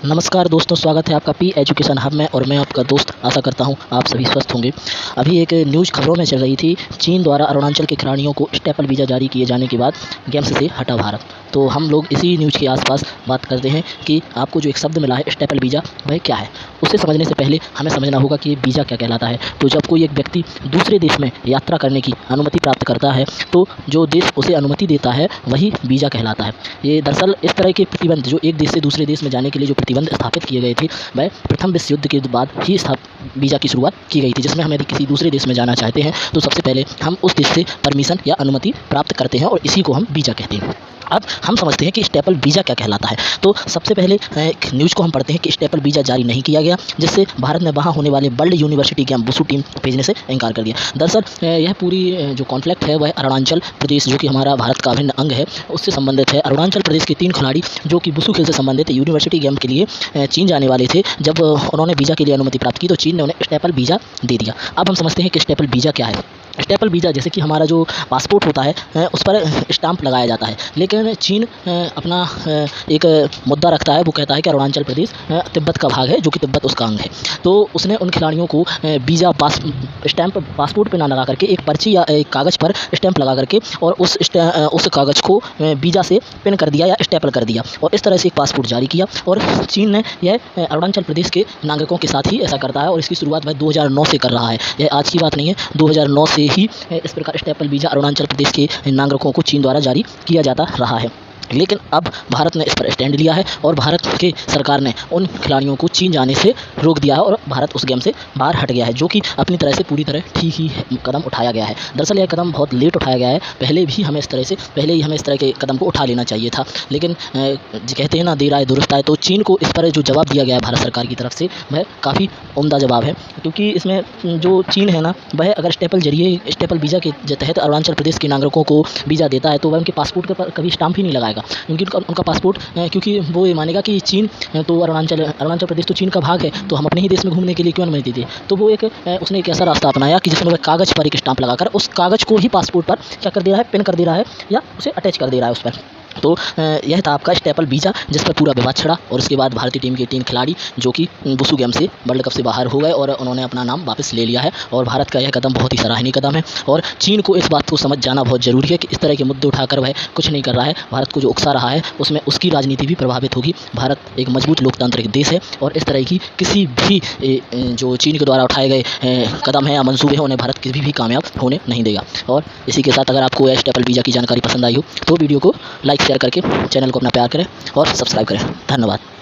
नमस्कार दोस्तों, स्वागत है आपका पी एजुकेशन हब में और मैं आपका दोस्त आशा करता हूं आप सभी स्वस्थ होंगे। अभी एक न्यूज़ खबरों में चल रही थी, चीन द्वारा अरुणाचल के खिलाड़ियों को स्टेपल वीज़ा जारी किए जाने के बाद गेम्स से हटा भारत। तो हम लोग इसी न्यूज़ के आसपास बात करते हैं कि आपको जो एक शब्द मिला है स्टेपल वीज़ा, वह क्या है। उसे समझने से पहले हमें समझना होगा कि ये वीज़ा क्या कहलाता है। तो जब कोई एक व्यक्ति दूसरे देश में यात्रा करने की अनुमति प्राप्त करता है तो जो देश उसे अनुमति देता है वही वीज़ा कहलाता है। ये दरअसल इस तरह के प्रतिबंध जो एक देश से दूसरे देश में जाने के लिए जो प्रतिबंध स्थापित किए गए थे, वह प्रथम विश्व युद्ध के बाद ही वीज़ा की शुरुआत की गई थी, जिसमें हम यदि किसी दूसरे देश में जाना चाहते हैं तो सबसे पहले हम उस देश से परमिशन या अनुमति प्राप्त करते हैं और इसी को हम वीज़ा कहते हैं। अब हम समझते हैं कि स्टेपल वीज़ा क्या कहलाता है। तो सबसे पहले एक न्यूज़ को हम पढ़ते हैं कि स्टेपल वीज़ा जारी नहीं किया गया, जिससे भारत ने वहाँ होने वाले world university game wushu team भेजने से इनकार कर दिया। दरअसल यह पूरी जो कॉन्फ्लिक्ट है वह अरुणाचल प्रदेश, जो कि हमारा भारत का अभिन्न अंग है, उससे संबंधित है। अरुणाचल प्रदेश के 3 खिलाड़ी जो कि वुशु खेल से संबंधित यूनिवर्सिटी गेम के लिए चीन जाने वाले थे। जब उन्होंने वीज़ा के लिए अनुमति प्राप्त की तो चीन ने उन्हें स्टेपल वीज़ा दे दिया। अब हम समझते हैं कि स्टेपल वीज़ा क्या है। स्टेपल वीज़ा जैसे कि हमारा जो पासपोर्ट होता है उस पर स्टाम्प लगाया जाता है, लेकिन चीन अपना एक मुद्दा रखता है। वो कहता है कि अरुणाचल प्रदेश तिब्बत का भाग है, जो कि तिब्बत उसका अंग है। तो उसने उन खिलाड़ियों को वीज़ा स्टैम्प पासपोर्ट पे ना लगा करके एक पर्ची या एक कागज़ पर स्टैम्प लगा करके और उस कागज़ को वीज़ा से पिन कर दिया या स्टेपल कर दिया और इस तरह से एक पासपोर्ट जारी किया। और चीन ने यह अरुणाचल प्रदेश के नागरिकों के साथ ही ऐसा करता है और इसकी शुरुआत वह 2009 से कर रहा है। यह आज की बात नहीं है, 2009 से ही इस प्रकार स्टेपल वीज़ा अरुणाचल प्रदेश के नागरिकों को चीन द्वारा जारी किया जाता रहा है। लेकिन अब भारत ने इस पर स्टैंड लिया है और भारत की सरकार ने उन खिलाड़ियों को चीन जाने से रोक दिया है और भारत उस गेम से बाहर हट गया है, जो कि अपनी तरह से पूरी तरह ठीक ही कदम उठाया गया है। दरअसल यह कदम बहुत लेट उठाया गया है, पहले ही हमें इस तरह के कदम को उठा लेना चाहिए था। लेकिन कहते हैं ना, देर आए दुरुस्त आए। तो चीन को इस पर जो जवाब दिया गया है भारत सरकार की तरफ से, वह काफ़ी उम्दा जवाब है, क्योंकि इसमें जो चीन है ना, वह अगर स्टेपल वीज़ा के तहत अरुणाचल प्रदेश के नागरिकों को वीज़ा देता है तो वह उनके पासपोर्ट पर कभी स्टाम्प ही नहीं लगाएगा, क्योंकि उनका पासपोर्ट क्योंकि वो ये मानेगा कि चीन तो अरुणाचल प्रदेश तो चीन का भाग है, तो हम अपने ही देश में घूमने के लिए क्यों अनुमति दें। तो वो उसने एक ऐसा रास्ता अपनाया कि जिसमें वह कागज़ पर एक स्टाम्प लगाकर उस कागज़ को ही पासपोर्ट पर क्या कर दे रहा है, पिन कर दे रहा है या उसे अटैच कर दे रहा है उस पर। तो यह था आपका स्टेपल वीज़ा, जिस पर पूरा विवाद छिड़ा और उसके बाद भारतीय टीम के 3 खिलाड़ी जो कि वुशु गेम से वर्ल्ड कप से बाहर हो गए और उन्होंने अपना नाम वापस ले लिया है। और भारत का यह कदम बहुत ही सराहनीय कदम है और चीन को इस बात को समझ जाना बहुत ज़रूरी है कि इस तरह के मुद्दे उठाकर वह कुछ नहीं कर रहा है। भारत को जो उकसा रहा है उसमें उसकी राजनीति भी प्रभावित होगी। भारत एक मजबूत लोकतांत्रिक देश है और इस तरह की किसी भी जो चीन के द्वारा उठाए गए कदम हैं या मंसूबे हैं, उन्हें भारत किसी भी कामयाब होने नहीं देगा। और इसी के साथ अगर आपको यह स्टेपल वीज़ा की जानकारी पसंद आई हो तो वीडियो को लाइक शेयर करके चैनल को अपना प्यार करें और सब्सक्राइब करें। धन्यवाद।